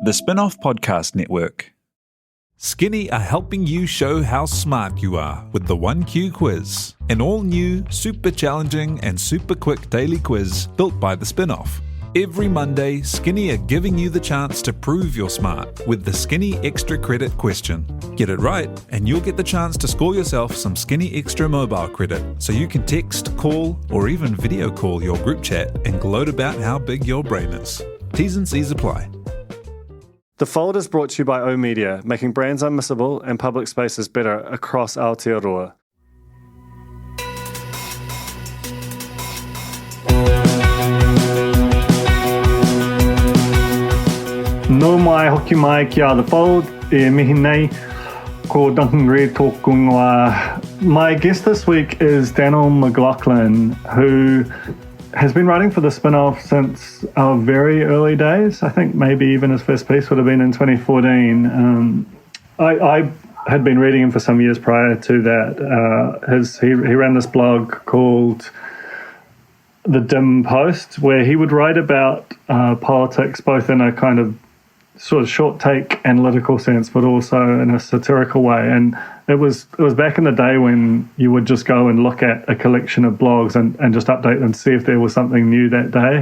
The Spin-Off Podcast Network. Skinny are helping you show how smart you are with the 1Q quiz, an all-new, super challenging and super quick daily quiz built by the Spin-Off. Every Monday, Skinny are giving you the chance to prove you're smart with the Skinny Extra Credit question. Get it right, and you'll get the chance to score yourself some Skinny Extra mobile credit, so you can text, call, or even video call your group chat and gloat about how big your brain is. T's and C's apply. The Fold is brought to you by O-Media, making brands unmissable and public spaces better across Aotearoa. No mai hoki mai ki a The Fold, e mihi nei, ko Duncan Greive tōku ingoa. My guest this week is Daniel McLaughlin, who has been writing for the Spin-Off since our very early days. I think maybe even his first piece would have been in 2014. I had been reading him for some years prior to that. He ran this blog called The Dim Post, where he would write about politics both in a kind of sort of short take analytical sense, but also in a satirical way. And it was back in the day when you would just go and look at a collection of blogs and just update them to see if there was something new that day,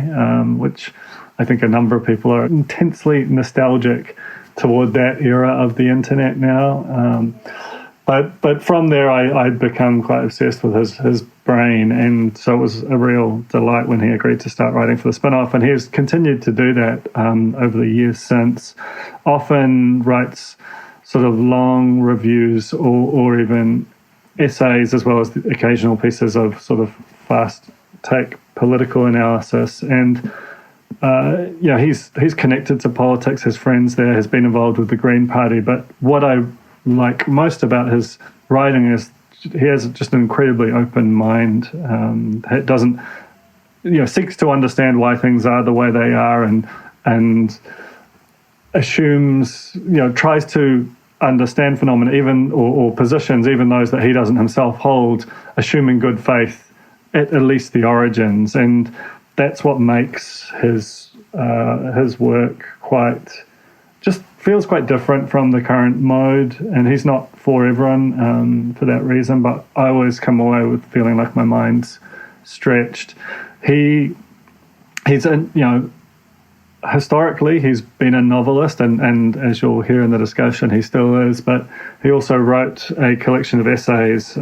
which I think a number of people are intensely nostalgic toward that era of the internet now. But from there, I'd become quite obsessed with his brain, and so it was a real delight when he agreed to start writing for the Spin-Off, and he's continued to do that over the years since. Often writes sort of long reviews or even essays, as well as the occasional pieces of sort of fast take political analysis. And he's connected to politics, has friends there, has been involved with the Green Party. But what I like most about his writing is he has just an incredibly open mind. It doesn't, seeks to understand why things are the way they are, and assumes, tries to understand phenomena, even or positions, even those that he doesn't himself hold, assuming good faith at least the origins, and that's what makes his work feels quite different from the current mode. And he's not for everyone for that reason, but I always come away with feeling like my mind's stretched. He's historically, he's been a novelist, and as you'll hear in the discussion, he still is, but he also wrote a collection of essays,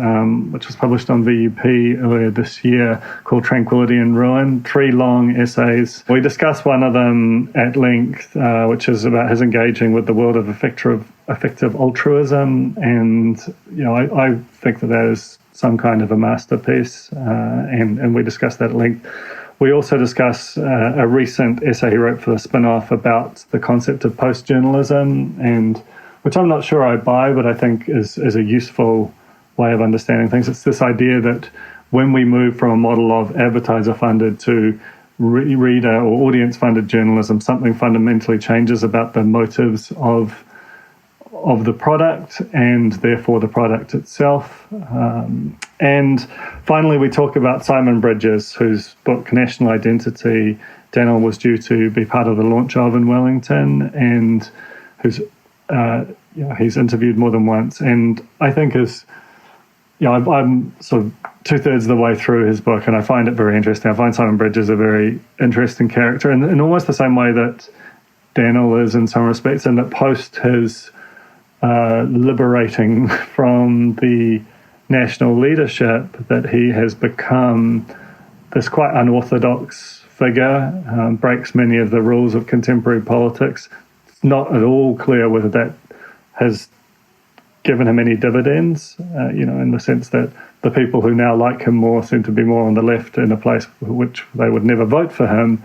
which was published on VUP earlier this year, called Tranquility and Ruin, 3 long essays. We discuss one of them at length, which is about his engaging with the world of effective altruism, and I think that is some kind of a masterpiece, and we discuss that at length. We also discuss a recent essay he wrote for the Spin-Off about the concept of post-journalism, and which I'm not sure I buy, but I think is a useful way of understanding things. It's this idea that when we move from a model of advertiser-funded to reader or audience-funded journalism, something fundamentally changes about the motives of the product and therefore the product itself. And finally, we talk about Simon Bridges, whose book National Identity Daniel was due to be part of the launch of in Wellington, and who's he's interviewed more than once. And I think I'm sort of 2/3 of the way through his book, and I find it very interesting. I find Simon Bridges a very interesting character, and in almost the same way that Daniel is in some respects, and that post his liberating from the national leadership, that he has become this quite unorthodox figure, breaks many of the rules of contemporary politics. It's not at all clear whether that has given him any dividends, in the sense that the people who now like him more seem to be more on the left, in a place which they would never vote for him,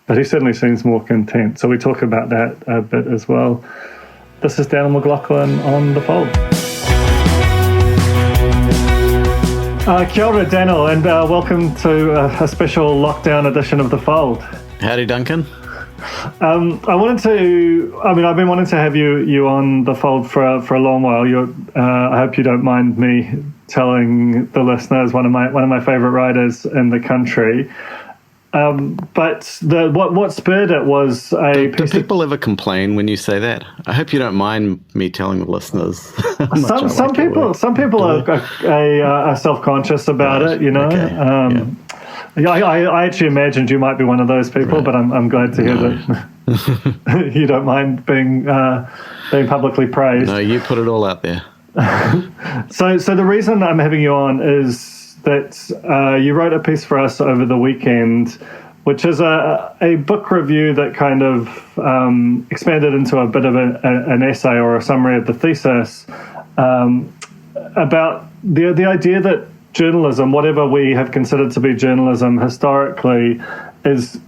but he certainly seems more content. So we talk about that a bit as well. This is Daniel McLaughlin on The Fold. Kia ora, Daniel, and welcome to a special lockdown edition of The Fold. Howdy, Duncan. I've been wanting to have you on The Fold for a long while. I hope you don't mind me telling the listeners, one of my favourite writers in the country. But what spurred it was a do people ever complain when you say that? I hope you don't mind me telling the listeners. Some people are self-conscious about it, you know. Okay. I actually imagined you might be one of those people, but I'm glad to hear that you don't mind being publicly praised. No, you put it all out there. So the reason I'm having you on is that you wrote a piece for us over the weekend, which is a book review that kind of expanded into a bit of an essay or a summary of the thesis about the idea that journalism, whatever we have considered to be journalism historically, is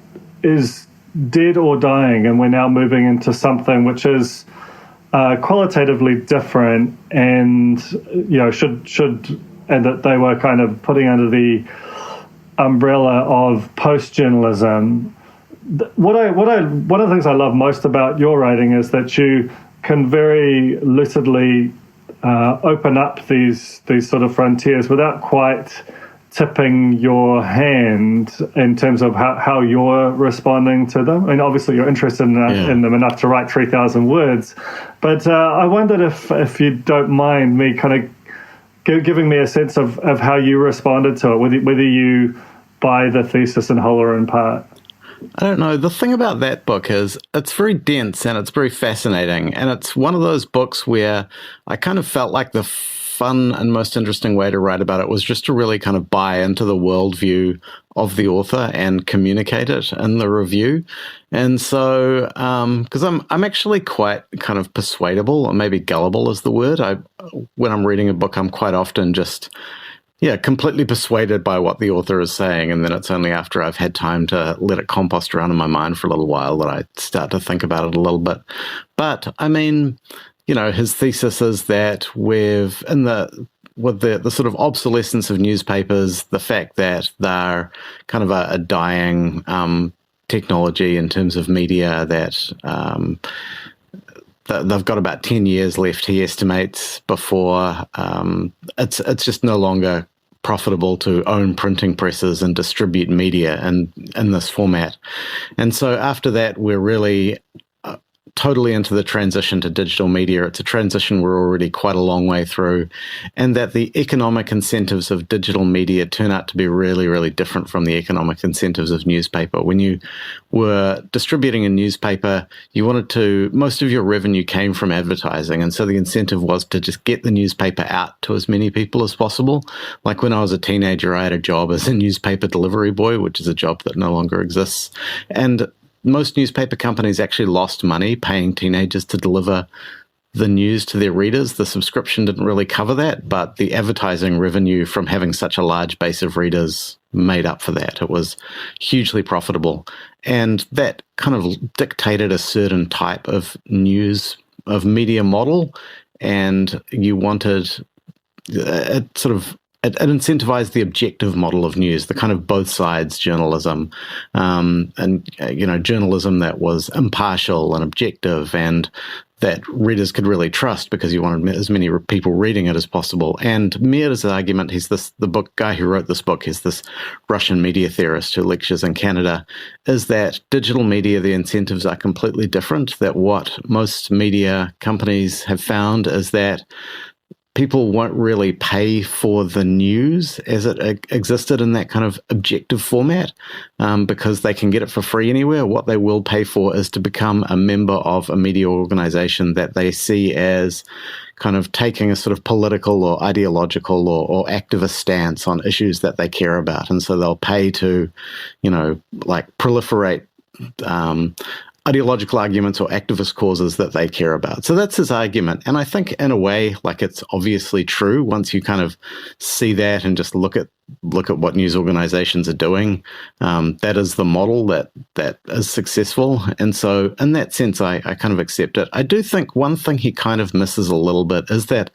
dead or dying, and we're now moving into something which is qualitatively different, and should and that they were kind of putting under the umbrella of post-journalism. One of the things I love most about your writing is that you can very lucidly open up these sort of frontiers without quite tipping your hand in terms of how you're responding to them. I mean, obviously you're interested in them enough to write 3,000 words, but I wondered if you don't mind me kind of giving me a sense of how you responded to it, whether you buy the thesis in whole or in part. I don't know. The thing about that book is it's very dense and it's very fascinating. And it's one of those books where I kind of felt like the fun and most interesting way to write about it was just to really kind of buy into the worldview of the author and communicate it in the review. And so, because I'm actually quite kind of persuadable, or maybe gullible is the word. When I'm reading a book, I'm quite often just completely persuaded by what the author is saying, and then it's only after I've had time to let it compost around in my mind for a little while that I start to think about it a little bit. But I mean, his thesis is that with the sort of obsolescence of newspapers, the fact that they're kind of a dying technology in terms of media, that they've got about 10 years left, he estimates, before it's just no longer profitable to own printing presses and distribute media in this format. And so after that, we're really totally into the transition to digital media. It's a transition we're already quite a long way through, and that the economic incentives of digital media turn out to be really, really different from the economic incentives of newspaper. When you were distributing a newspaper, most of your revenue came from advertising, and so the incentive was to just get the newspaper out to as many people as possible. Like when I was a teenager, I had a job as a newspaper delivery boy, which is a job that no longer exists. And most newspaper companies actually lost money paying teenagers to deliver the news to their readers. The subscription didn't really cover that, but the advertising revenue from having such a large base of readers made up for that. It was hugely profitable. And that kind of dictated a certain type of media model. And you wanted it incentivized the objective model of news, the kind of both sides journalism, and journalism that was impartial and objective, and that readers could really trust because you wanted as many people reading it as possible. And Meir's argument, the guy who wrote this book, is this Russian media theorist who lectures in Canada, is that digital media, the incentives are completely different. That what most media companies have found is that people won't really pay for the news as it existed in that kind of objective format because they can get it for free anywhere. What they will pay for is to become a member of a media organization that they see as kind of taking a sort of political or ideological or activist stance on issues that they care about. And so they'll pay to, proliferate ideological arguments or activist causes that they care about. So that's his argument. And I think in a way, it's obviously true once you kind of see that and just look at what news organizations are doing. That is the model that is successful. And so in that sense, I kind of accept it. I do think one thing he kind of misses a little bit is that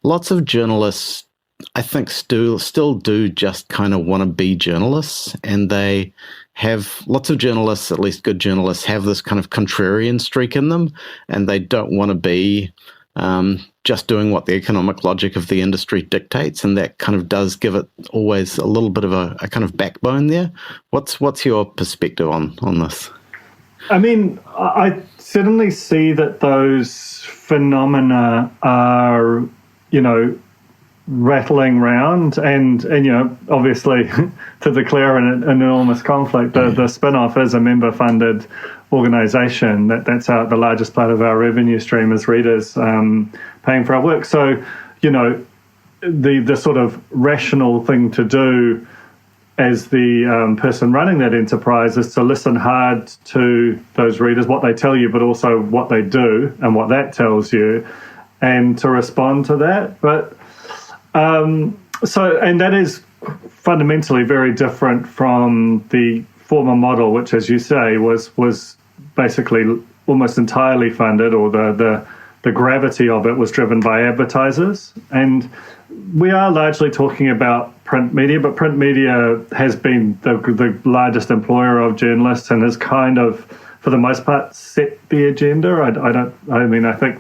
lots of journalists, I think, still do just kind of want to be journalists, and they have lots of journalists, at least good journalists, have this kind of contrarian streak in them, and they don't want to be just doing what the economic logic of the industry dictates, and that kind of does give it always a little bit of a kind of backbone there. What's your perspective on this? I mean, I certainly see that those phenomena are, rattling round, and obviously to declare an enormous conflict, the spin-off is a member-funded organisation. That's the largest part of our revenue stream is readers paying for our work. So, the sort of rational thing to do as the person running that enterprise is to listen hard to those readers, what they tell you, but also what they do and what that tells you, and to respond to that. But and that is fundamentally very different from the former model, which, as you say, was basically almost entirely funded, or the gravity of it was driven by advertisers. And we are largely talking about print media, but print media has been the largest employer of journalists and has kind of, for the most part, set the agenda. I think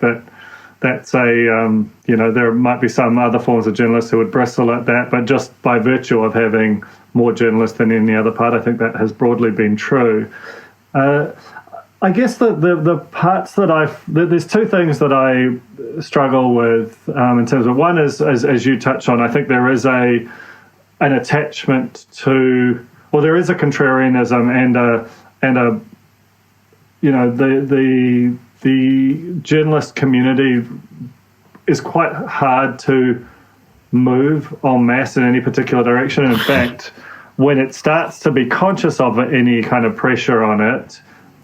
that's there might be some other forms of journalists who would bristle at that, but just by virtue of having more journalists than any other part, I think that has broadly been true. I guess the parts that there's two things that I struggle with in terms of, one is, as you touched on, I think there is an attachment to, or there is a contrarianism and the journalist community is quite hard to move en masse in any particular direction. In fact, when it starts to be conscious of any kind of pressure on it,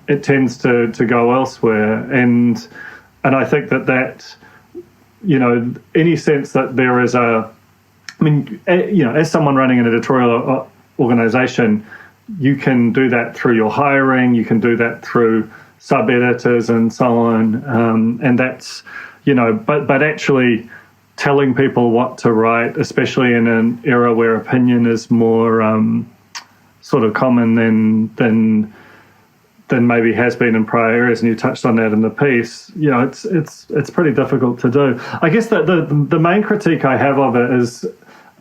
it tends to go elsewhere. And I think that any sense that there is as someone running an editorial organization, you can do that through your hiring, you can do that through sub-editors and so on, and that's, but actually telling people what to write, especially in an era where opinion is more sort of common than maybe has been in prior areas, and you touched on that in the piece, it's pretty difficult to do. I guess that the main critique I have of it is,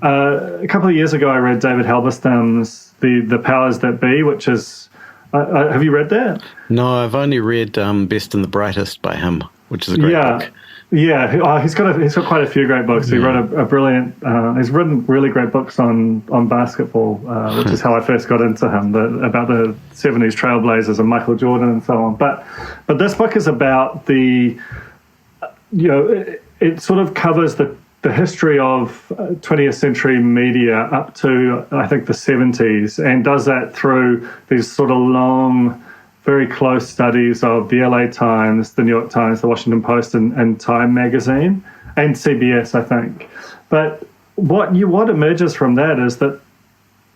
a couple of years ago I read David Halberstam's The Powers That Be, which is, have you read that? No, I've only read Best and the Brightest by him, which is a great book. Yeah, he's got quite a few great books. He wrote a brilliant. He's written really great books on basketball, which is how I first got into him. About the 70s Trailblazers and Michael Jordan and so on. But this book is about it sort of covers the history of 20th century media up to, I think, the 70s, and does that through these sort of long, very close studies of the LA Times, the New York Times, the Washington Post, and Time magazine, and CBS, I think. But what emerges from that is that,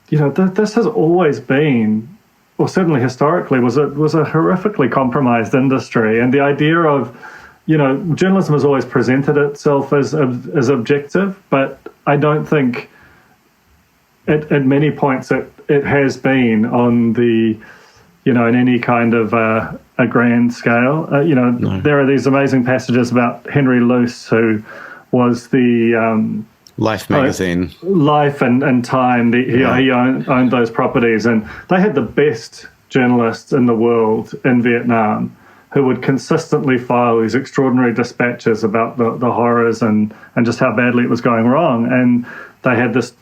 this has always been, or certainly historically, was a horrifically compromised industry. And the idea of, journalism has always presented itself as objective, but I don't think at many points it has been on the, in any kind of a grand scale. No. There are these amazing passages about Henry Luce, who was the Life magazine, Life and Time. He owned those properties, and they had the best journalists in the world in Vietnam, who would consistently file these extraordinary dispatches about the horrors and just how badly it was going wrong. And they had this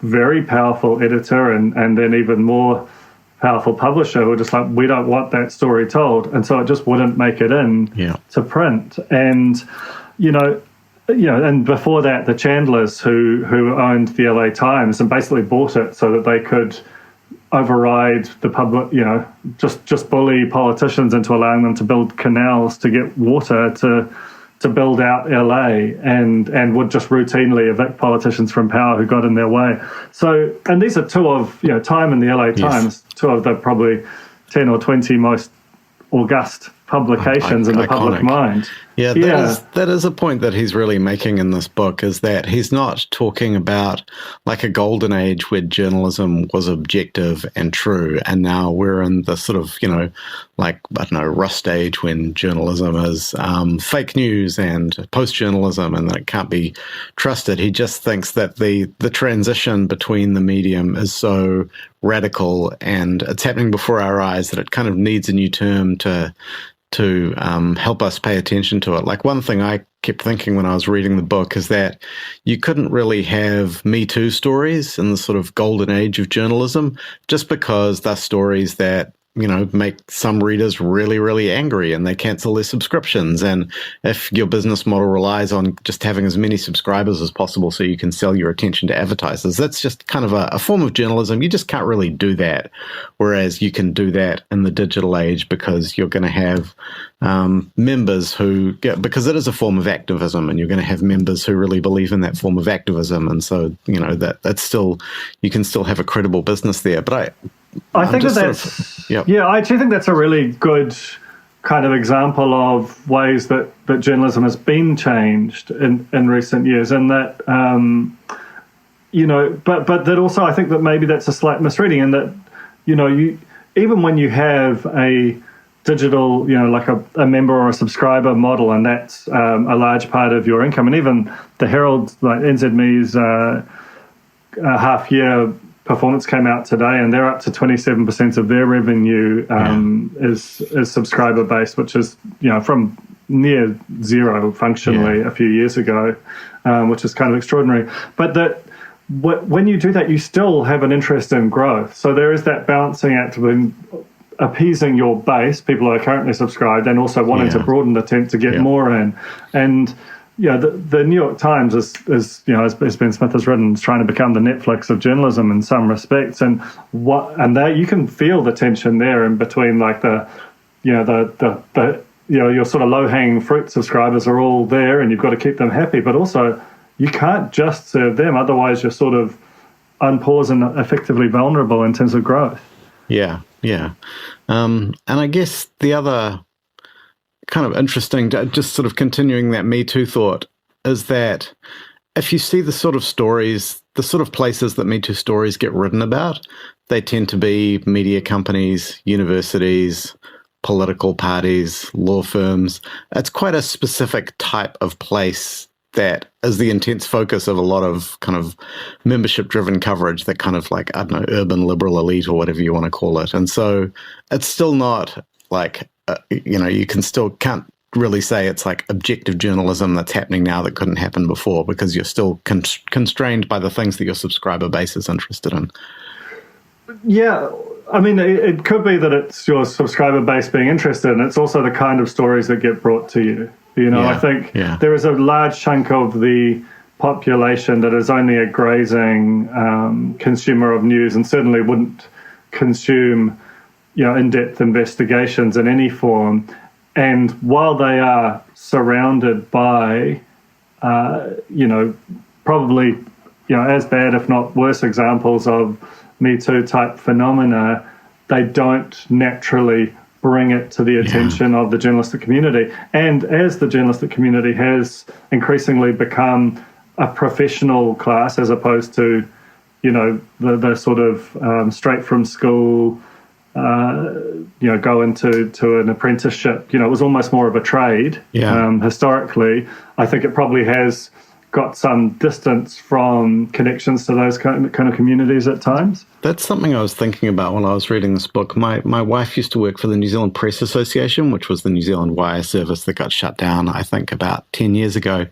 very powerful editor and then even more powerful publisher who were just like, we don't want that story told. And so it just wouldn't make it in to print. And, and before that, the Chandlers who owned the LA Times and basically bought it so that they could override the public, just bully politicians into allowing them to build canals to get water to build out LA, and would just routinely evict politicians from power who got in their way. So, and these are two of, Time and the LA Times, two of the probably 10 or 20 most august publications in the public mind. Yeah, that is a point that he's really making in this book, is that he's not talking about like a golden age where journalism was objective and true, and now we're in the sort of, like, I don't know, rust age when journalism is fake news and post-journalism and that it can't be trusted. He just thinks that the transition between the medium is so radical and it's happening before our eyes that it kind of needs a new term to help us pay attention to it. Like, one thing I kept thinking when I was reading the book is that you couldn't really have Me Too stories in the sort of golden age of journalism, just because they're stories that, make some readers really, really angry and they cancel their subscriptions. And if your business model relies on just having as many subscribers as possible so you can sell your attention to advertisers, that's just kind of a form of journalism. You just can't really do that. Whereas you can do that in the digital age because you're going to have members who, because it is a form of activism, and you're going to have members who really believe in that form of activism. And so, that's still, you can still have a credible business there. But I think that's I actually think that's a really good kind of example of ways that journalism has been changed in recent years, and that but that also, I think that maybe that's a slight misreading, and that you, even when you have a digital, like a member or a subscriber model, and that's a large part of your income, and even the Herald, like NZME's half year performance came out today, and they're up to 27% of their revenue is subscriber based, which is from near zero functionally a few years ago, which is kind of extraordinary. But that when you do that, you still have an interest in growth. So there is that balancing act between appeasing your base, people who are currently subscribed, and also wanting to broaden the tent to get more in. And the New York Times is as Ben Smith has written, is trying to become the Netflix of journalism in some respects, and there you can feel the tension there in between, like the your sort of low hanging fruit subscribers are all there, and you've got to keep them happy, but also you can't just serve them, otherwise you're sort of unpaused and effectively vulnerable in terms of growth. And I guess the other kind of interesting, just sort of continuing that Me Too thought, is that if you see the sort of stories, the sort of places that Me Too stories get written about, they tend to be media companies, universities, political parties, law firms. It's quite a specific type of place that is the intense focus of a lot of kind of membership-driven coverage, that kind of, like, I don't know, urban liberal elite or whatever you want to call it. And so it's still not like, you can't really say it's like objective journalism that's happening now that couldn't happen before, because you're still constrained by the things that your subscriber base is interested in. Yeah, I mean, it could be that it's your subscriber base being interested, and it's also the kind of stories that get brought to you. I think there is a large chunk of the population that is only a grazing consumer of news, and certainly wouldn't consume in-depth investigations in any form. And while they are surrounded by, probably, as bad, if not worse, examples of Me Too type phenomena, they don't naturally bring it to the attention of the journalistic community. And as the journalistic community has increasingly become a professional class, as opposed to, the sort of straight from school, go into an apprenticeship. It was almost more of a trade. Historically, I think it probably has got some distance from connections to those kind of communities at times. That's something I was thinking about when I was reading this book. My wife used to work for the New Zealand Press Association, which was the New Zealand wire service that got shut down, I think, about 10 years ago.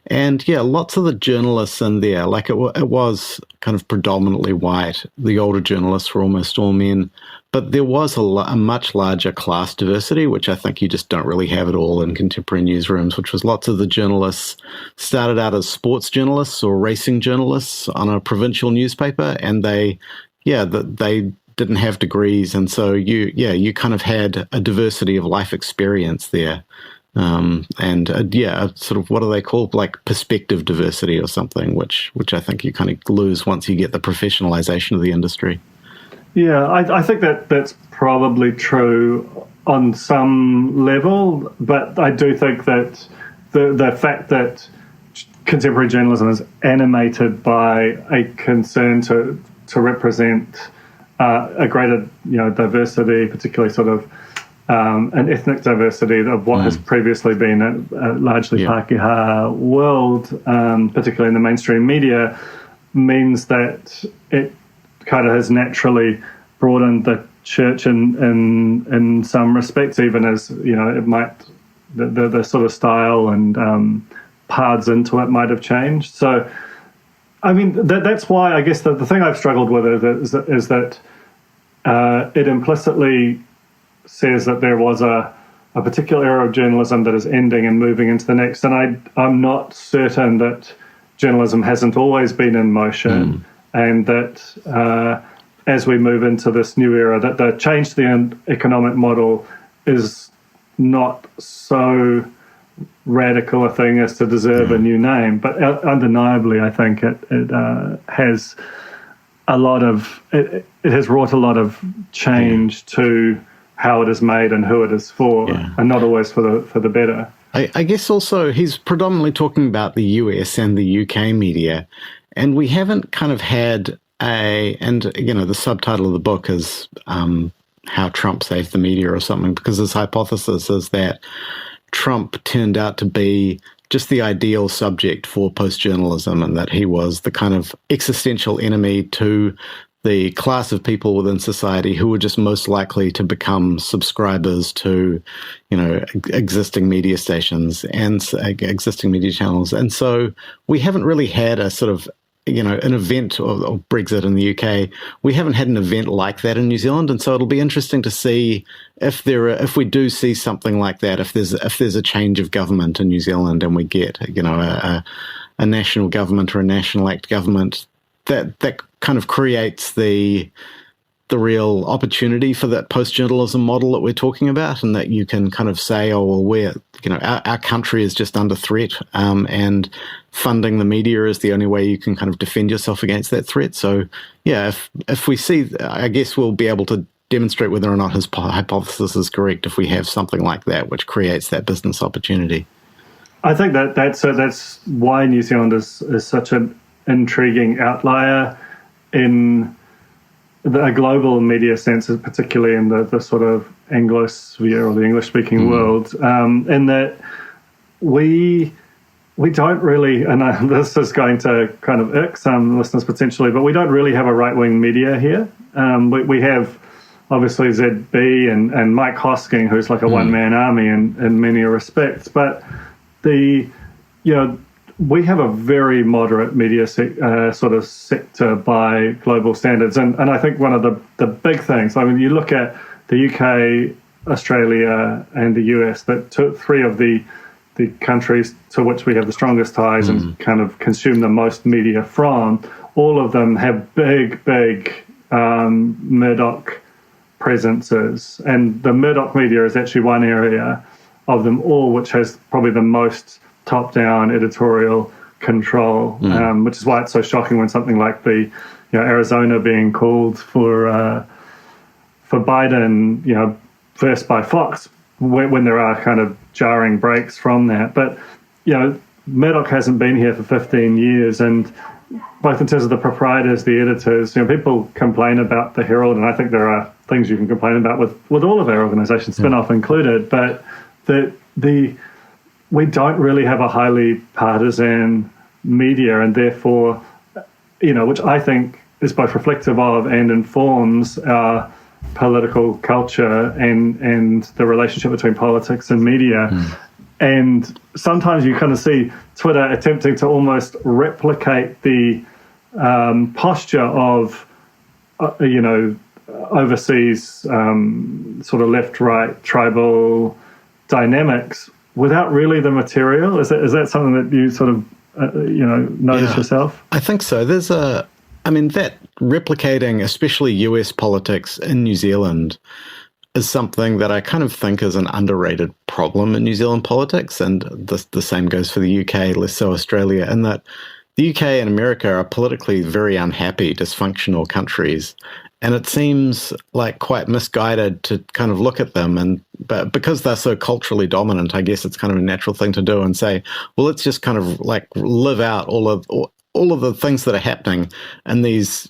And lots of the journalists in there, like it was kind of predominantly white. The older journalists were almost all men. But there was a much larger class diversity, which I think you just don't really have at all in contemporary newsrooms, which was lots of the journalists started out as sports journalists or racing journalists on a provincial newspaper, and they didn't have degrees. And so you kind of had a diversity of life experience there. Sort of, what do they call, like perspective diversity or something, which I think you kind of lose once you get the professionalization of the industry. Yeah, I think that's probably true on some level, but I do think that the fact that contemporary journalism is animated by a concern to represent a greater, diversity, particularly sort of an ethnic diversity of what has previously been a largely Pākehā world, particularly in the mainstream media, means that it kind of has naturally broadened the church in some respects, even as, it might, the sort of style and paths into it might have changed. So, I mean, that's why I guess the thing I've struggled with is that it implicitly says that there was a particular era of journalism that is ending and moving into the next. And I'm not certain that journalism hasn't always been in motion, and that as we move into this new era, that the change to the economic model is not so radical a thing as to deserve a new name. But undeniably, I think it has a lot of it has wrought a lot of change to how it is made and who it is for, and not always for the better. I guess also he's predominantly talking about the US and the UK media, and we haven't kind of had the subtitle of the book is How Trump Saved the Media or something, because his hypothesis is that Trump turned out to be just the ideal subject for post-journalism, and that he was the kind of existential enemy to the class of people within society who were just most likely to become subscribers to, existing media stations and existing media channels. And so we haven't really had a sort of, an event, or Brexit in the UK, we haven't had an event like that in New Zealand. And so it'll be interesting to see if we do see something like that, if there's a change of government in New Zealand and we get, a national government or a national act government, that kind of creates the real opportunity for that post-journalism model that we're talking about, and that you can kind of say, oh, well, our country is just under threat, and funding the media is the only way you can kind of defend yourself against that threat. So, yeah, if we see, I guess we'll be able to demonstrate whether or not his hypothesis is correct if we have something like that, which creates that business opportunity. I think that's why New Zealand is such an intriguing outlier in a global media sense, particularly in the sort of Anglosphere or the English-speaking world, in that we don't really, and this is going to kind of irk some listeners potentially, but we don't really have a right-wing media here. We have obviously ZB and Mike Hosking, who's like a one-man army in many respects, but we have a very moderate media sort of sector by global standards. And I think one of the big things, I mean, you look at the UK, Australia, and the US, that three of the countries to which we have the strongest ties and kind of consume the most media from, all of them have big Murdoch presences. And the Murdoch media is actually one area of them all which has probably the most top-down editorial control, which is why it's so shocking when something like the Arizona being called for Biden, first by Fox, when there are kind of jarring breaks from that. But Murdoch hasn't been here for 15 years, and both in terms of the proprietors, the editors, people complain about the Herald, and I think there are things you can complain about with all of our organisations, spin-off included, but we don't really have a highly partisan media, and therefore, which I think is both reflective of and informs our political culture and the relationship between politics and media. And sometimes you kind of see Twitter attempting to almost replicate the posture of, overseas sort of left-right tribal dynamics without really the material. Is that something that you sort of, notice yourself? I think so. There's that replicating, especially US politics in New Zealand, is something that I kind of think is an underrated problem in New Zealand politics, and the same goes for the UK, less so Australia, in that the UK and America are politically very unhappy, dysfunctional countries. And it seems like quite misguided to kind of look at them, but because they're so culturally dominant, I guess it's kind of a natural thing to do and say, well, let's just kind of like live out all of the things that are happening in these,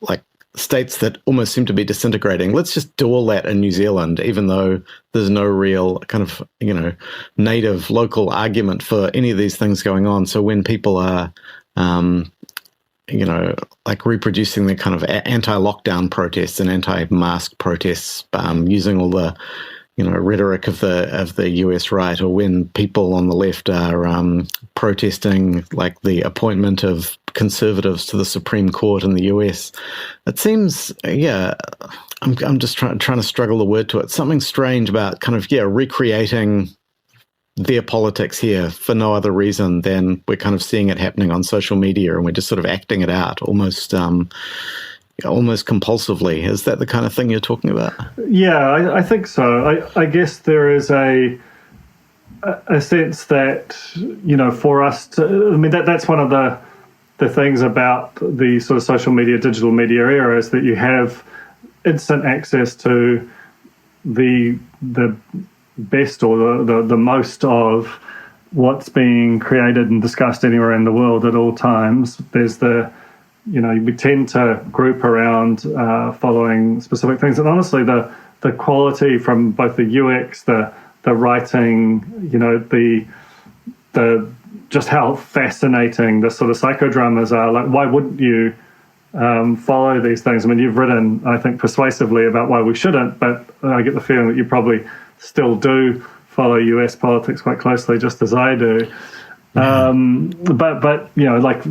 like states that almost seem to be disintegrating. Let's just do all that in New Zealand, even though there's no real kind of native local argument for any of these things going on. So when people are like reproducing the kind of anti-lockdown protests and anti-mask protests, using all the, rhetoric of the US right, or when people on the left are protesting like the appointment of conservatives to the Supreme Court in the US, it seems, I'm just trying to struggle the word to it. Something strange about kind of recreating their politics here for no other reason than we're kind of seeing it happening on social media, and we're just sort of acting it out almost compulsively. Is that the kind of thing you're talking about? Yeah, I think so. I guess there is a sense that, for us to, I mean, that's one of the things about the sort of social media, digital media era, is that you have instant access to the best or the most of what's being created and discussed anywhere in the world at all times. There's we tend to group around following specific things, and honestly, the quality from both the UX, the writing, the just how fascinating the sort of psychodramas are. Like, why wouldn't you follow these things? I mean, you've written, I think, persuasively about why we shouldn't, but I get the feeling that you probably still do follow US politics quite closely, just as I do. But like,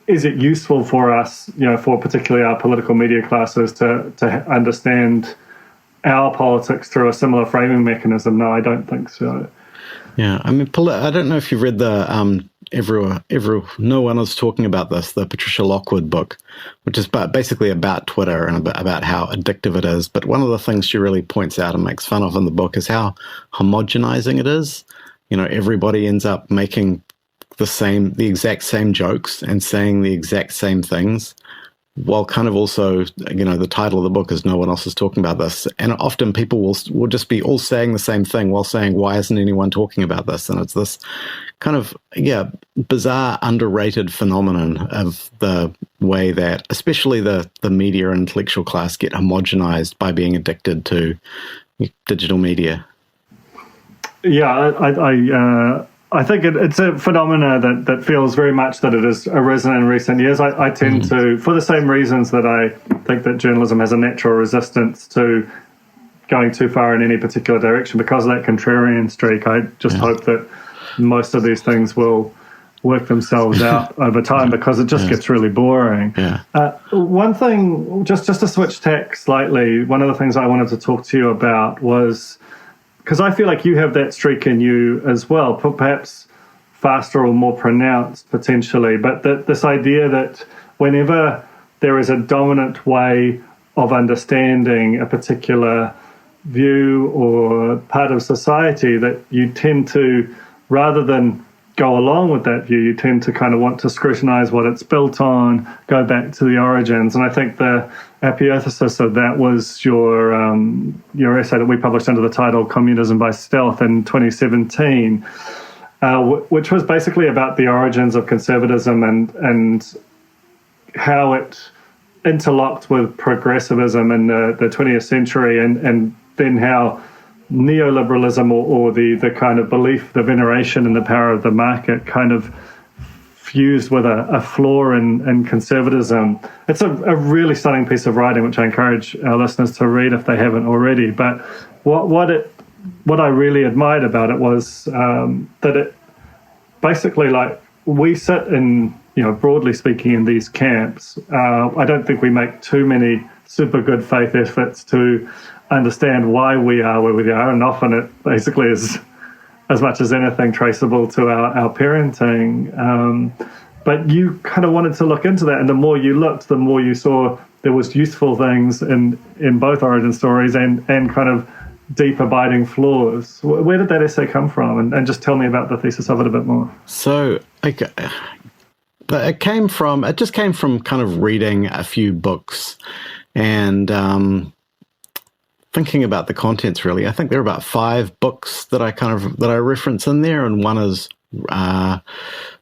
is it useful for us, for particularly our political media classes to understand our politics through a similar framing mechanism? No, I don't think so. Yeah, I mean, I don't know if you've read the no one is talking about this, the Patricia Lockwood book, which is basically about Twitter and about how addictive it is. But one of the things she really points out and makes fun of in the book is how homogenizing it is. Everybody ends up making the exact same jokes and saying the exact same things, while kind of also, the title of the book is No One Else Is Talking About This. And often people will just be all saying the same thing while saying, why isn't anyone talking about this? And it's this kind of, bizarre, underrated phenomenon of the way that especially the media and intellectual class get homogenized by being addicted to digital media. Yeah, I think it's a phenomena that feels very much that it has arisen in recent years. I tend to, for the same reasons that I think that journalism has a natural resistance to going too far in any particular direction, because of that contrarian streak, I just hope that most of these things will work themselves out over time, because it just gets really boring. One thing, just to switch tack slightly, one of the things I wanted to talk to you about was, because I feel like you have that streak in you as well, perhaps faster or more pronounced potentially, but this idea that whenever there is a dominant way of understanding a particular view or part of society, that you tend to, rather than go along with that view, you tend to kind of want to scrutinize what it's built on, go back to the origins. And I think the apotheosis of that was your essay that we published under the title Communism by Stealth in 2017, which was basically about the origins of conservatism and how it interlocked with progressivism in the 20th century, and then how neoliberalism or the kind of belief, the veneration in the power of the market kind of fused with a flaw in conservatism. It's a really stunning piece of writing, which I encourage our listeners to read if they haven't already. But what I really admired about it was that it basically, like, we sit in, broadly speaking, in these camps. I don't think we make too many super good faith efforts to understand why we are where we are, and often it basically is as much as anything traceable to our parenting. But you kind of wanted to look into that, and the more you looked, the more you saw there was useful things in both origin stories and kind of deep abiding flaws. Where did that essay come from? And just tell me about the thesis of it a bit more. So, it just came from kind of reading a few books and thinking about the contents, really. I think there are about 5 books that I reference in there, and one is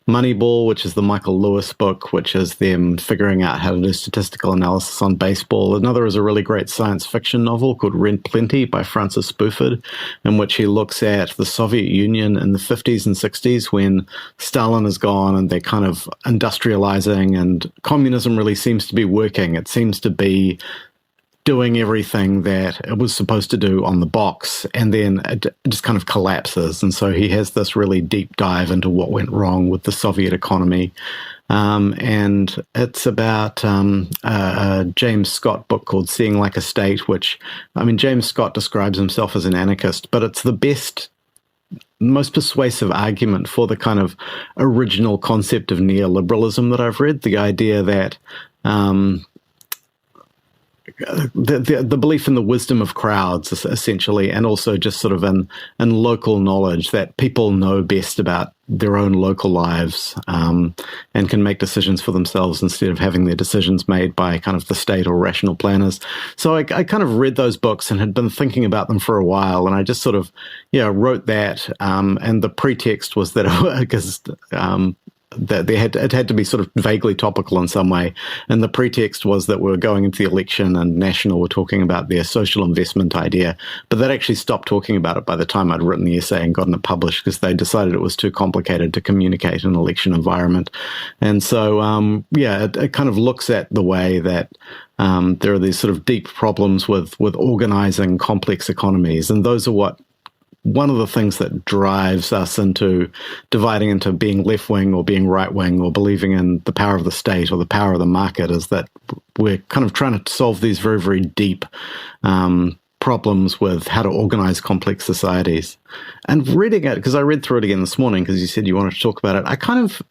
Moneyball, which is the Michael Lewis book, which is them figuring out how to do statistical analysis on baseball. Another is a really great science fiction novel called Rent Plenty by Francis Buford, in which he looks at the Soviet Union in the 50s and 60s when Stalin is gone and they're kind of industrializing and communism really seems to be working. It seems to be doing everything that it was supposed to do on the box, and then it just kind of collapses. And so he has this really deep dive into what went wrong with the Soviet economy. And it's about a James Scott book called Seeing Like a State, which, I mean, James Scott describes himself as an anarchist, but it's the best, most persuasive argument for the kind of original concept of neoliberalism that I've read, the idea that the belief in the wisdom of crowds, essentially, and also just sort of in local knowledge that people know best about their own local lives and can make decisions for themselves instead of having their decisions made by kind of the state or rational planners. So I kind of read those books and had been thinking about them for a while, and I just sort of wrote that, and the pretext was that because that it had to be sort of vaguely topical in some way. And the pretext was that we were going into the election and National were talking about their social investment idea, but they'd actually stopped talking about it by the time I'd written the essay and gotten it published because they decided it was too complicated to communicate in an election environment. And so, it kind of looks at the way that there are these sort of deep problems with organizing complex economies. And those are one of the things that drives us into dividing into being left-wing or being right-wing or believing in the power of the state or the power of the market is that we're kind of trying to solve these very, very deep problems with how to organize complex societies. And reading it, because I read through it again this morning because you said you wanted to talk about it, I kind of,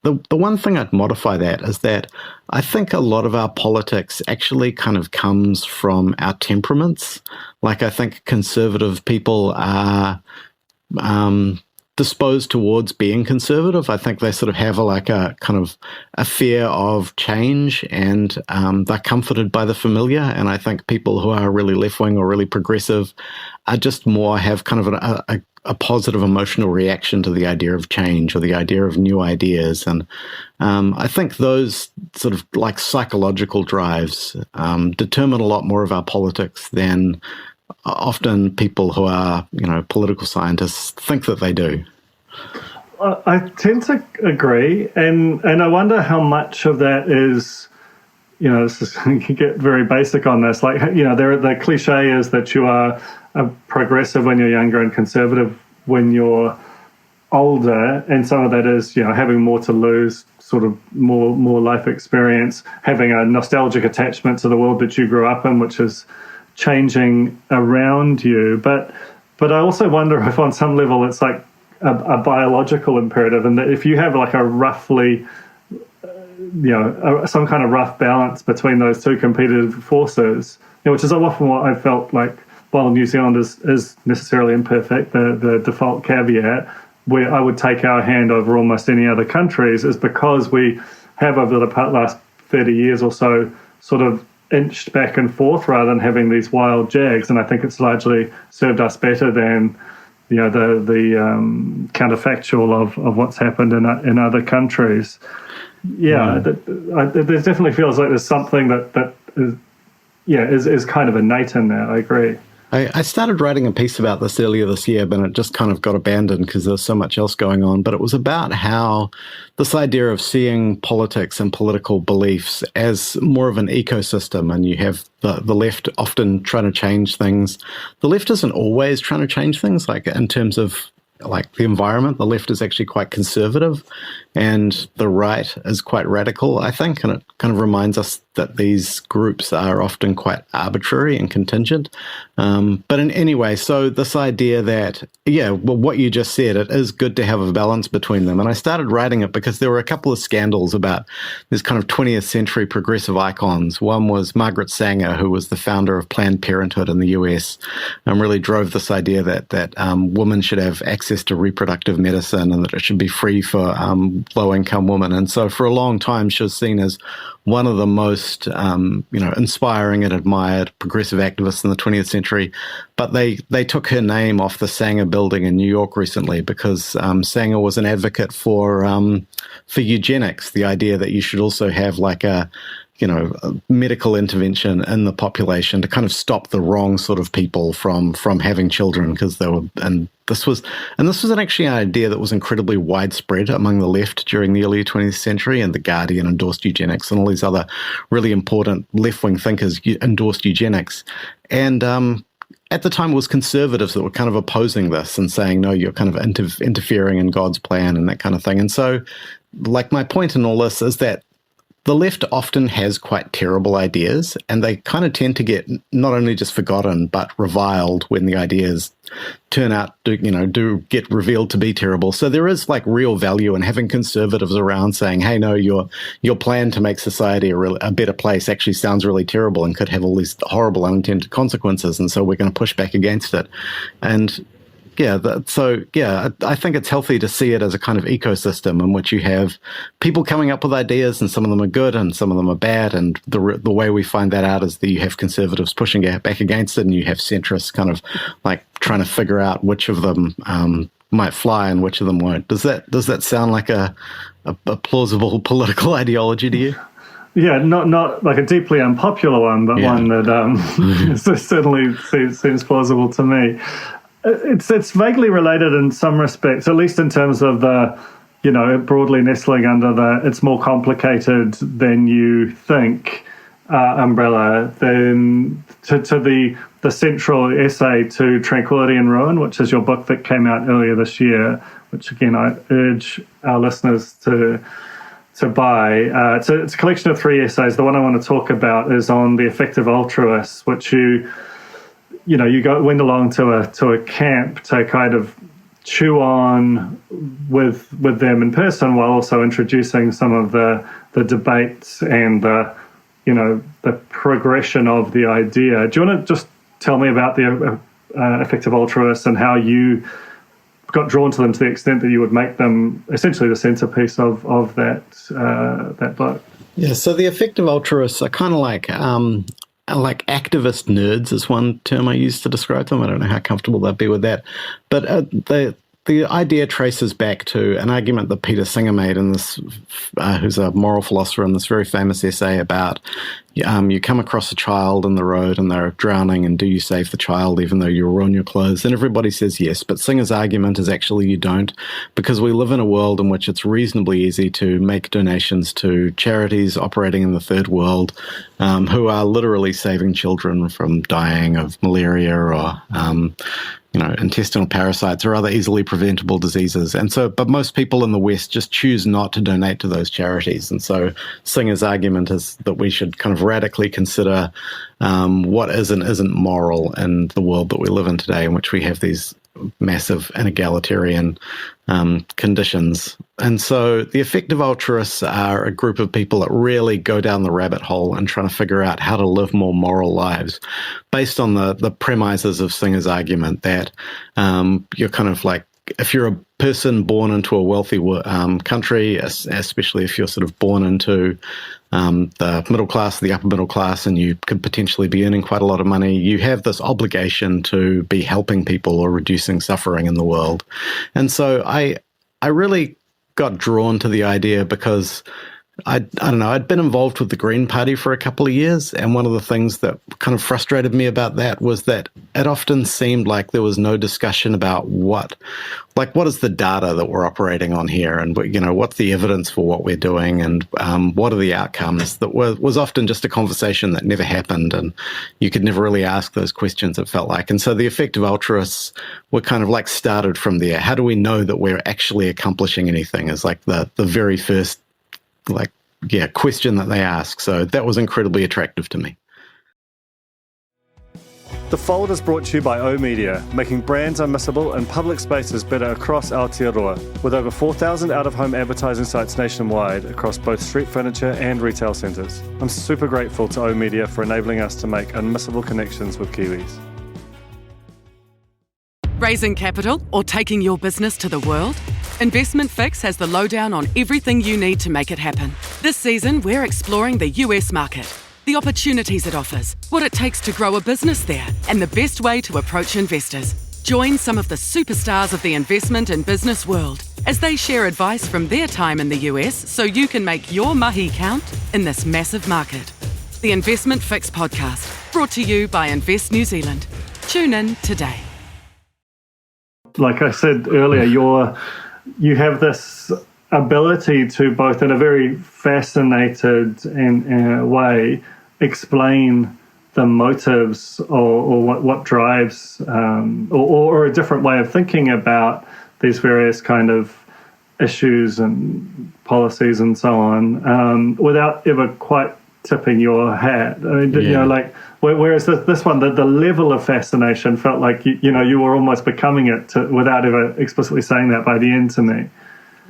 the one thing I'd modify that is that I think a lot of our politics actually kind of comes from our temperaments. Like, I think conservative people are disposed towards being conservative. I think they sort of have a kind of a fear of change, and they're comforted by the familiar. And I think people who are really left-wing or really progressive are just have kind of a positive emotional reaction to the idea of change or the idea of new ideas. And I think those sort of like psychological drives determine a lot more of our politics than often people who are, political scientists think that they do. I tend to agree, and I wonder how much of that is, this is, you can get very basic on this. Like, the cliche is that you are a progressive when you're younger and conservative when you're older, and some of that is, having more to lose, sort of more life experience, having a nostalgic attachment to the world that you grew up in, which is changing around you. But I also wonder if on some level it's like a biological imperative, and that if you have like a roughly, some kind of rough balance between those two competitive forces, which is often what I felt like, while New Zealand is necessarily imperfect, the default caveat where I would take our hand over almost any other countries is because we have over the last 30 years or so sort of inched back and forth rather than having these wild jags. And I think it's largely served us better than the counterfactual of what's happened in other countries. There definitely feels like there's something that is kind of innate in that. I agree. I started writing a piece about this earlier this year, but it just kind of got abandoned because there was so much else going on. But it was about how this idea of seeing politics and political beliefs as more of an ecosystem, and you have the left often trying to change things. The left isn't always trying to change things, like in terms of like the environment. The left is actually quite conservative and the right is quite radical, I think. And it kind of reminds us that these groups are often quite arbitrary and contingent. But in any way, so this idea that, what you just said, it is good to have a balance between them. And I started writing it because there were a couple of scandals about these kind of 20th century progressive icons. One was Margaret Sanger, who was the founder of Planned Parenthood in the US, and really drove this idea that women should have access access to reproductive medicine and that it should be free for low-income women. And so for a long time, she was seen as one of the most, inspiring and admired progressive activists in the 20th century. But they took her name off the Sanger building in New York recently because Sanger was an advocate for eugenics, the idea that you should also have like a medical intervention in the population to kind of stop the wrong sort of people from having children, because this was actually an idea that was incredibly widespread among the left during the early 20th century, and The Guardian endorsed eugenics, and all these other really important left-wing thinkers endorsed eugenics. And at the time, it was conservatives that were kind of opposing this and saying, no, you're kind of interfering in God's plan and that kind of thing. And so, like, my point in all this is that the left often has quite terrible ideas, and they kind of tend to get not only just forgotten but reviled when the ideas turn out do get revealed to be terrible. So there is like real value in having conservatives around saying, hey, no, your plan to make society a better place actually sounds really terrible and could have all these horrible unintended consequences, and so we're going to push back against it. And I think it's healthy to see it as a kind of ecosystem in which you have people coming up with ideas, and some of them are good and some of them are bad. And the way we find that out is that you have conservatives pushing back against it, and you have centrists kind of like trying to figure out which of them might fly and which of them won't. Does that sound like a plausible political ideology to you? Yeah, not like a deeply unpopular one, but one that certainly seems plausible to me. It's vaguely related in some respects, at least in terms of the, broadly nestling under the it's more complicated than you think umbrella, than to the central essay to Tranquility and Ruin, which is your book that came out earlier this year, which again I urge our listeners to buy. It's a collection of 3 essays. The one I want to talk about is on the effective altruist, which you went along to a camp to kind of chew on with them in person, while also introducing some of the debates and the progression of the idea. Do you want to just tell me about the effective altruists and how you got drawn to them to the extent that you would make them essentially the centerpiece of that book? Yeah, so the effective altruists are kind of like activist nerds is one term I use to describe them. I don't know how comfortable they'd be with that. But the idea traces back to an argument that Peter Singer made in this, who's a moral philosopher, in this very famous essay about you come across a child on the road and they're drowning, and do you save the child even though you ruin your clothes? And everybody says yes, but Singer's argument is actually you don't, because we live in a world in which it's reasonably easy to make donations to charities operating in the third world who are literally saving children from dying of malaria or intestinal parasites or other easily preventable diseases. And so, but most people in the West just choose not to donate to those charities. And so Singer's argument is that we should kind of radically consider what is and isn't moral in the world that we live in today, in which we have these massive inegalitarian conditions. And so the effective altruists are a group of people that really go down the rabbit hole and trying to figure out how to live more moral lives based on the premises of Singer's argument that you're kind of like, if you're a person born into a wealthy country, especially if you're sort of born into the middle class, the upper middle class, and you could potentially be earning quite a lot of money, you have this obligation to be helping people or reducing suffering in the world. And so I really got drawn to the idea because I don't know, I'd been involved with the Green Party for a couple of years, and one of the things that kind of frustrated me about that was that it often seemed like there was no discussion about what is the data that we're operating on here, and what's the evidence for what we're doing, and what are the outcomes. That was often just a conversation that never happened, and you could never really ask those questions, it felt like. And so the effective altruists were kind of like started from there. How do we know that we're actually accomplishing anything is like the very first question that they ask. So that was incredibly attractive to me. The Fold is brought to you by O Media, making brands unmissable and public spaces better across Aotearoa, with over 4,000 out-of-home advertising sites nationwide across both street furniture and retail centres. I'm super grateful to O Media for enabling us to make unmissable connections with Kiwis. Raising capital or taking your business to the world? Investment Fix has the lowdown on everything you need to make it happen. This season, we're exploring the US market, the opportunities it offers, what it takes to grow a business there, and the best way to approach investors. Join some of the superstars of the investment and business world as they share advice from their time in the US so you can make your mahi count in this massive market. The Investment Fix podcast, brought to you by Invest New Zealand. Tune in today. Like I said earlier, you have this ability to both, in a very fascinated way, explain the motives or what drives, or a different way of thinking about these various kind of issues and policies and so on, without ever quite tipping your hat. I mean, you know, like, whereas this one, the level of fascination felt like, you were almost becoming it without ever explicitly saying that by the end to me.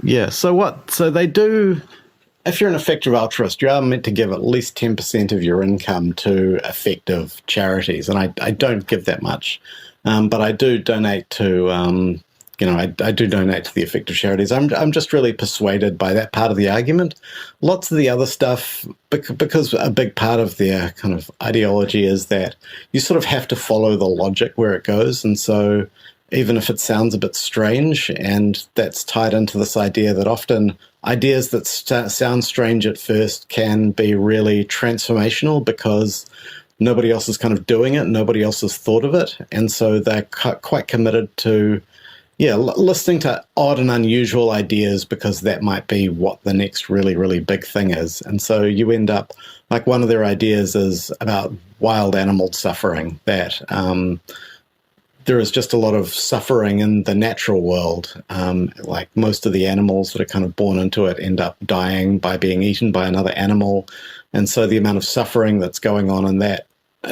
Yeah, so they do, if you're an effective altruist, you are meant to give at least 10% of your income to effective charities, and I don't give that much, but I do donate to, I do donate to the effective charities. I'm just really persuaded by that part of the argument. Lots of the other stuff, because a big part of their kind of ideology is that you sort of have to follow the logic where it goes, and so even if it sounds a bit strange, and that's tied into this idea that often ideas that sound strange at first can be really transformational because nobody else is kind of doing it, nobody else has thought of it, and so they're quite committed to listening to odd and unusual ideas because that might be what the next really, really big thing is. And so you end up, like, one of their ideas is about wild animal suffering, that there is just a lot of suffering in the natural world. Like, most of the animals that are kind of born into it end up dying by being eaten by another animal. And so the amount of suffering that's going on in that,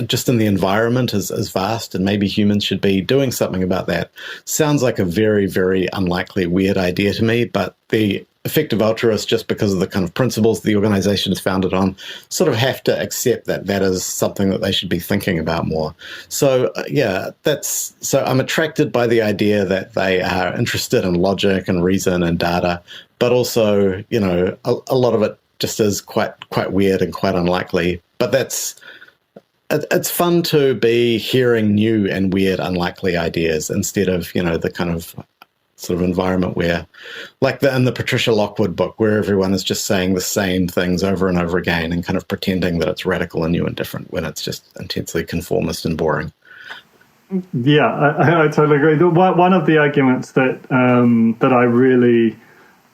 just in the environment, is vast, and maybe humans should be doing something about that. Sounds like a very, very unlikely, weird idea to me, but the effective altruists, just because of the kind of principles the organization is founded on, sort of have to accept that that is something that they should be thinking about more. So, so I'm attracted by the idea that they are interested in logic and reason and data, but also, a lot of it just is quite weird and quite unlikely. But it's fun to be hearing new and weird, unlikely ideas instead of, the kind of sort of environment where, like in the Patricia Lockwood book, where everyone is just saying the same things over and over again and kind of pretending that it's radical and new and different when it's just intensely conformist and boring. Yeah, I totally agree. One of the arguments that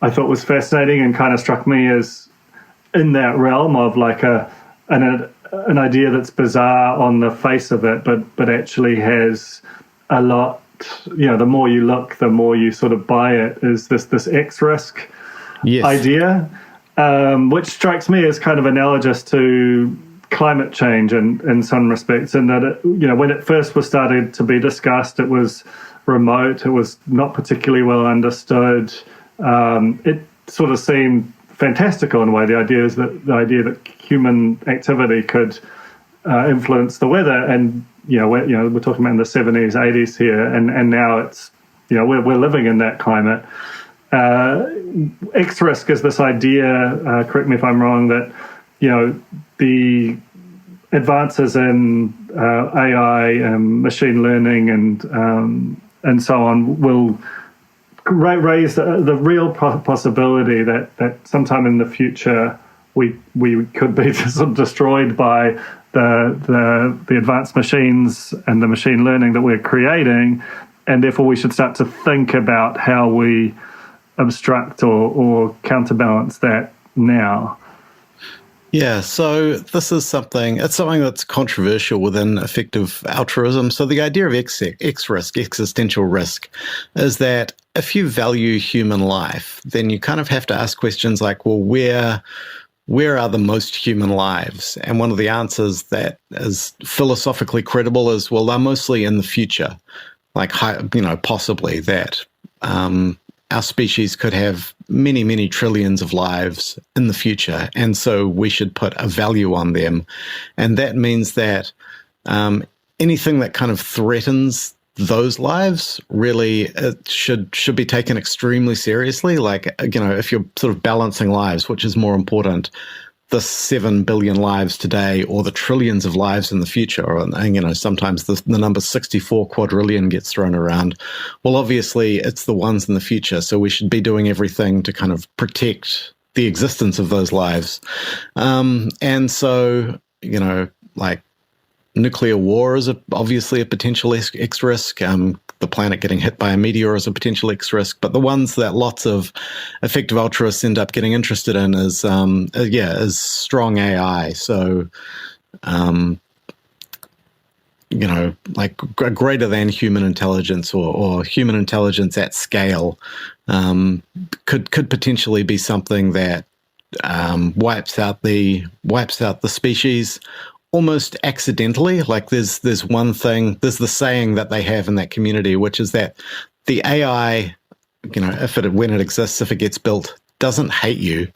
I thought was fascinating and kind of struck me as in that realm of like an idea that's bizarre on the face of it, but actually has a lot. The more you look, the more you sort of buy it. Is this X risk idea, which strikes me as kind of analogous to climate change in some respects, in that when it first was started to be discussed, it was remote, it was not particularly well understood. It sort of seemed fantastical in a way. The idea that human activity could influence the weather, and we're talking about in the 70s, 80s here, and now it's we're living in that climate. X risk is this idea. Correct me if I'm wrong. That the advances in AI and machine learning and so on will raise the real possibility that sometime in the future we could be sort of destroyed by the advanced machines and the machine learning that we're creating, and therefore we should start to think about how we obstruct or counterbalance that now. Yeah, so this is something that's controversial within effective altruism. So the idea of X risk, existential risk, is that if you value human life, then you kind of have to ask questions like, well, where are the most human lives? And one of the answers that is philosophically credible is, well, they're mostly in the future. Like, possibly that our species could have many, many trillions of lives in the future. And so we should put a value on them. And that means that anything that kind of threatens those lives really should be taken extremely seriously. Like, if you're sort of balancing lives, which is more important, the 7 billion lives today or the trillions of lives in the future? And sometimes the number 64 quadrillion gets thrown around. Well, obviously, it's the ones in the future. So we should be doing everything to kind of protect the existence of those lives. And so, like, nuclear war is obviously a potential X risk. The planet getting hit by a meteor is a potential X risk. But the ones that lots of effective altruists end up getting interested in is strong AI. So, like greater than human intelligence or human intelligence at scale could potentially be something that wipes out the species almost accidentally. Like there's the saying that they have in that community, which is that the AI, when it exists, if it gets built, doesn't hate you,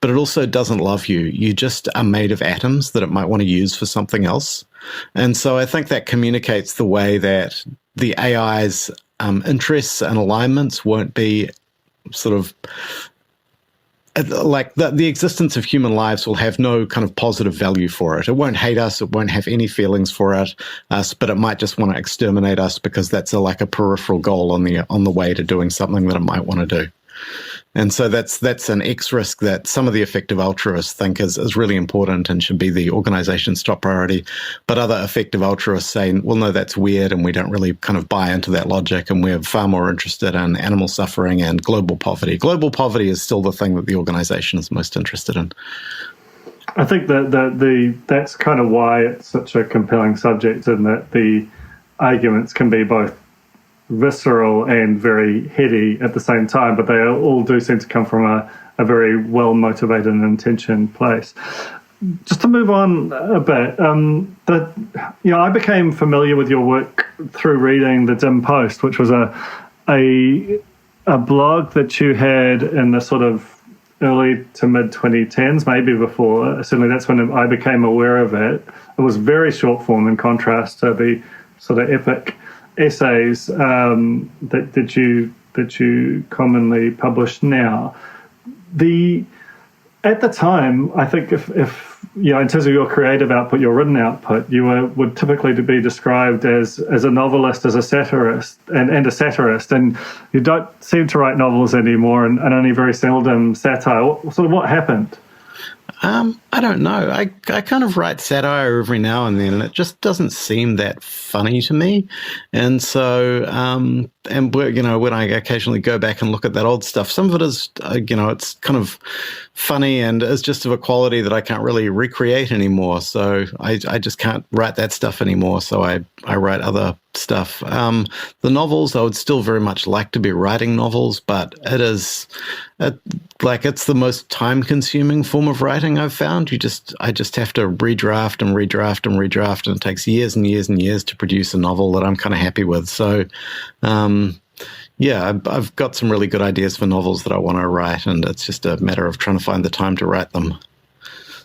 but it also doesn't love you. You just are made of atoms that it might want to use for something else. And so I think that communicates the way that the AI's interests and alignments won't be sort of like the existence of human lives will have no kind of positive value for it. It won't hate us. It won't have any feelings for us, but it might just want to exterminate us because that's like a peripheral goal on the way to doing something that it might want to do. And so that's an X risk that some of the effective altruists think is really important and should be the organization's top priority. But other effective altruists say, well, no, that's weird, and we don't really kind of buy into that logic, and we're far more interested in animal suffering and global poverty. Global poverty is still the thing that the organization is most interested in. I think that that's kind of why it's such a compelling subject, and that the arguments can be both visceral and very heady at the same time, but they all do seem to come from a very well-motivated and intentioned place. Just to move on a bit, I became familiar with your work through reading the Dim Post, which was a blog that you had in the sort of early to mid 2010s, maybe before. Certainly that's when I became aware of it. It was very short form in contrast to the sort of epic essays that you commonly publish now. At the time, I think if in terms of your creative output, your written output, you would typically be described as a novelist, as a satirist, and a satirist, and you don't seem to write novels anymore, and only very seldom satire. What happened? I don't know. I kind of write satire every now and then, and it just doesn't seem that funny to me. And so, when I occasionally go back and look at that old stuff, some of it is, it's kind of funny and is just of a quality that I can't really recreate anymore. So I just can't write that stuff anymore. So I write other stuff. The novels, I would still very much like to be writing novels, but it's the most time-consuming form of writing I've found. I just have to redraft, and it takes years and years and years to produce a novel that I'm kind of happy with. So, I've got some really good ideas for novels that I want to write, and it's just a matter of trying to find the time to write them.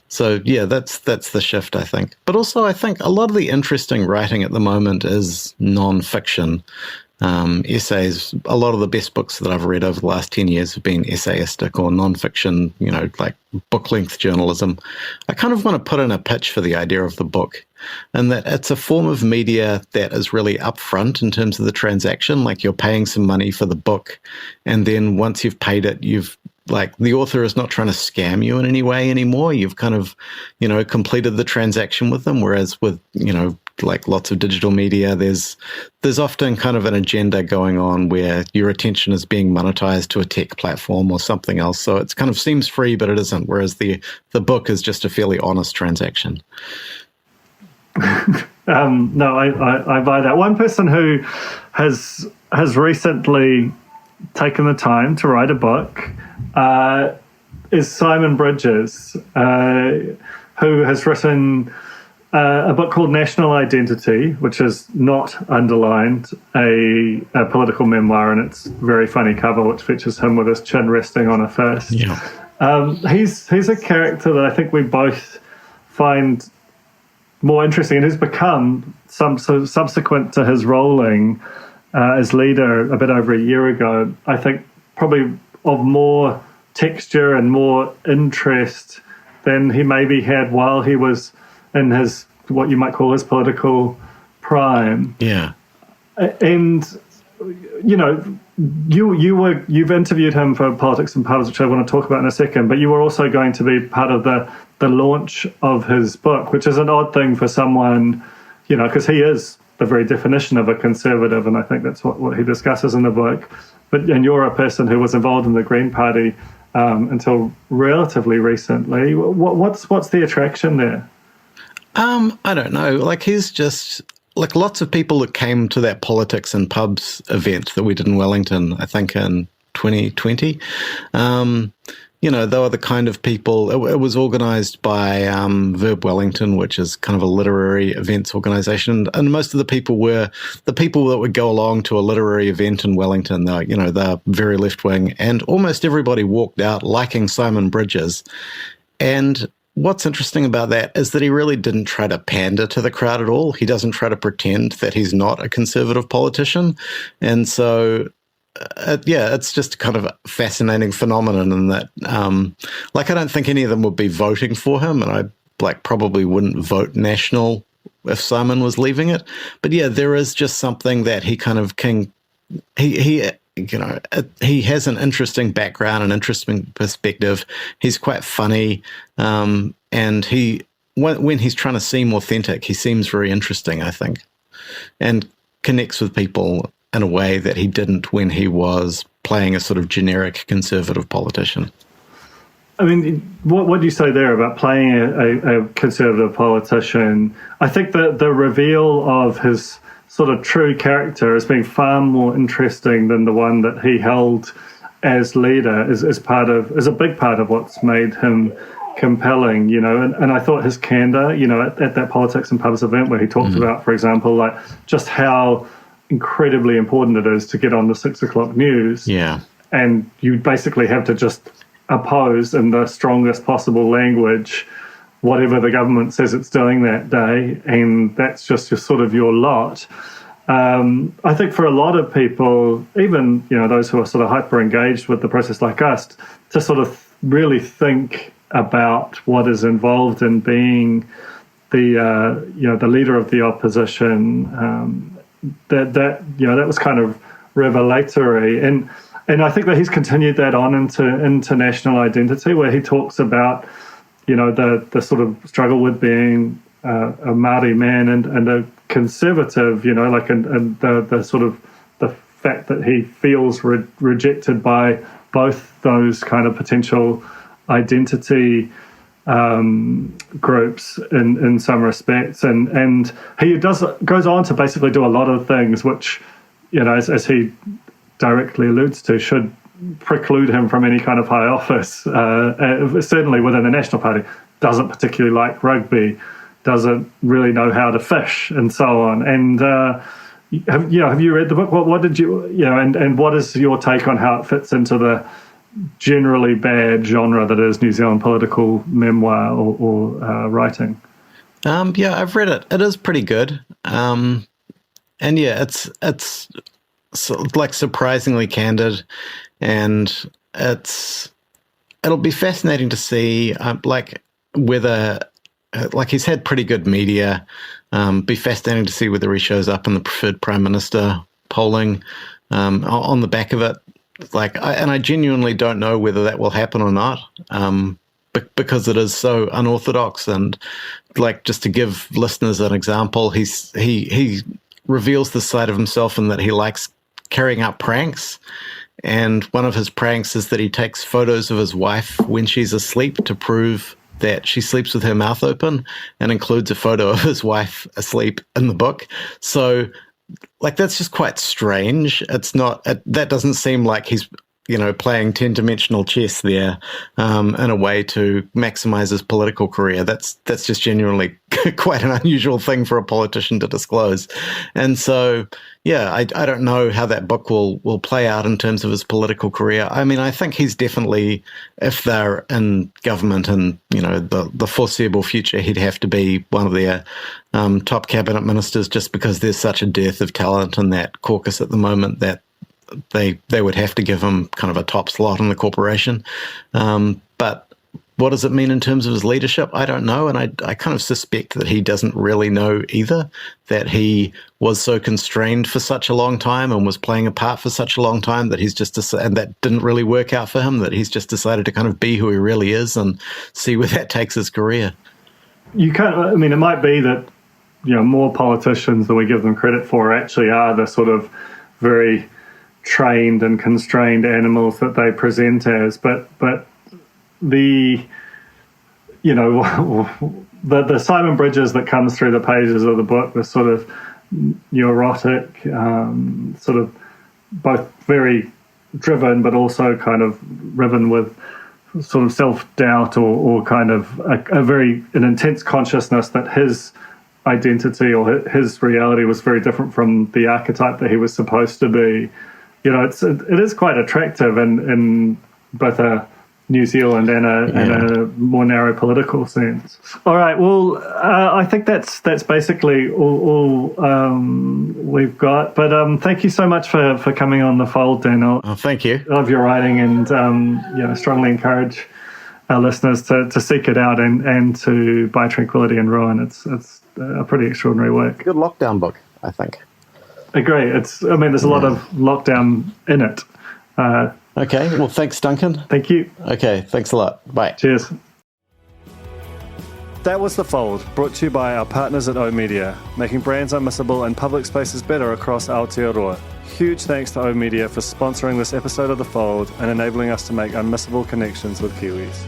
So, that's the shift, I think. But also, I think a lot of the interesting writing at the moment is non-fiction. Essays. A lot of the best books that I've read over the last 10 years have been essayistic or non-fiction, like book-length journalism. I kind of want to put in a pitch for the idea of the book, and that it's a form of media that is really upfront in terms of the transaction. Like, you're paying some money for the book, and then once you've paid it, the author is not trying to scam you in any way anymore. You've kind of, completed the transaction with them. Whereas with, like lots of digital media, there's often kind of an agenda going on where your attention is being monetized to a tech platform or something else. So it kind of seems free, but it isn't. Whereas the book is just a fairly honest transaction. No, I buy that. One person who has recently taken the time to write a book is Simon Bridges, who has written a book called National Identity, which is not underlined, a political memoir, and it's a very funny cover, which features him with his chin resting on a fist. Yeah. He's a character that I think we both find more interesting. It has become subsequent to his rolling as leader a bit over a year ago, I think probably of more texture and more interest than he maybe had while he was in his, what you might call his political prime. Yeah. And, you know, you've interviewed him for Politics and Pubs, which I want to talk about in a second, but you were also going to be part of the launch of his book, which is an odd thing for someone, you know, because he is the very definition of a conservative, and I think that's what he discusses in the book. And you're a person who was involved in the Green Party until relatively recently. What's the attraction there? I don't know. Like, he's just like lots of people that came to that Politics and Pubs event that we did in Wellington, I think in 2020. You know, they were the kind of people, it was organised by Verb Wellington, which is kind of a literary events organisation. And most of the people were the people that would go along to a literary event in Wellington. They're very left-wing, and almost everybody walked out liking Simon Bridges. And what's interesting about that is that he really didn't try to pander to the crowd at all. He doesn't try to pretend that he's not a conservative politician. And so it's just kind of a fascinating phenomenon in that, I don't think any of them would be voting for him, and I probably wouldn't vote National if Simon was leaving it. But yeah, there is just something that he kind of he has an interesting background, an interesting perspective. He's quite funny, and when he's trying to seem authentic, he seems very interesting, I think, and connects with people in a way that he didn't when he was playing a sort of generic conservative politician. I mean, what do you say there about playing a conservative politician? I think that the reveal of his sort of true character as being far more interesting than the one that he held as leader is a big part of what's made him compelling, you know. And I thought his candor, you know, at that Politics and Pubs event where he talked about, for example, like just how incredibly important it is to get on the 6 o'clock news. Yeah. And you basically have to just oppose in the strongest possible language whatever the government says it's doing that day, and that's just your lot. I think for a lot of people, even, you know, those who are sort of hyper engaged with the process like us, to sort of really think about what is involved in being the leader of the opposition, that was kind of revelatory, and I think that he's continued that on into national identity, where he talks about, you know, the sort of struggle with being a Māori man and a conservative, you know, like and the sort of the fact that he feels rejected by both those kind of potential identity groups in some respects, and he goes on to basically do a lot of things which, you know, as he directly alludes to, should preclude him from any kind of high office, certainly within the National Party. Doesn't particularly like rugby, doesn't really know how to fish, and so on. And have you read the book? What did you know, and what is your take on how it fits into the generally bad genre that is New Zealand political memoir or writing? I've read it. It is pretty good. And yeah, it's like surprisingly candid, and it'll be fascinating to see whether he's had pretty good media. Be fascinating to see whether he shows up in the preferred prime minister polling on the back of it. I genuinely don't know whether that will happen or not, because it is so unorthodox. And just to give listeners an example, he reveals this side of himself in that he likes carrying out pranks. And one of his pranks is that he takes photos of his wife when she's asleep to prove that she sleeps with her mouth open, and includes a photo of his wife asleep in the book. So that's just quite strange. It's not, that doesn't seem like he's playing 10-dimensional chess there in a way to maximize his political career. That's just genuinely quite an unusual thing for a politician to disclose. And so, yeah, I don't know how that book will play out in terms of his political career. I mean, I think he's definitely, if they're in government in, the foreseeable future, he'd have to be one of their top cabinet ministers, just because there's such a dearth of talent in that caucus at the moment that they would have to give him kind of a top slot in the corporation. But what does it mean in terms of his leadership? I don't know. And I kind of suspect that he doesn't really know either, that he was so constrained for such a long time and was playing a part for such a long time that and that didn't really work out for him, that he's just decided to kind of be who he really is and see where that takes his career. It might be that, more politicians than we give them credit for actually are the sort of very trained and constrained animals that they present as, but the Simon Bridges that comes through the pages of the book, the sort of neurotic, sort of both very driven but also kind of riven with sort of self-doubt or kind of an intense consciousness that his identity or his reality was very different from the archetype that he was supposed to be. It is quite attractive in both a New Zealand and a more narrow political sense. All right, well, I think that's basically all we've got. But thank you so much for coming on the fold, Daniel. Oh, thank you. I love your writing, and strongly encourage our listeners to seek it out and to buy Tranquility and Ruin. It's a pretty extraordinary work. Good lockdown book, I think. Agree. There's a lot of lockdown in it. Okay. Well, thanks, Duncan. Thank you. Okay. Thanks a lot. Bye. Cheers. That was The Fold, brought to you by our partners at O Media, making brands unmissable and public spaces better across Aotearoa. Huge thanks to O Media for sponsoring this episode of The Fold and enabling us to make unmissable connections with Kiwis.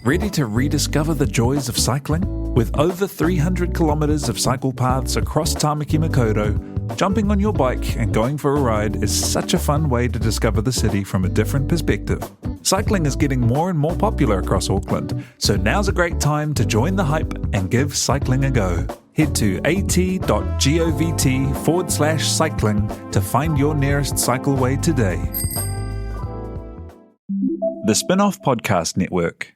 Ready to rediscover the joys of cycling? With over 300 kilometres of cycle paths across Tāmaki Makaurau, jumping on your bike and going for a ride is such a fun way to discover the city from a different perspective. Cycling is getting more and more popular across Auckland, so now's a great time to join the hype and give cycling a go. Head to at.govt/cycling to find your nearest cycleway today. The Spin-off Podcast Network.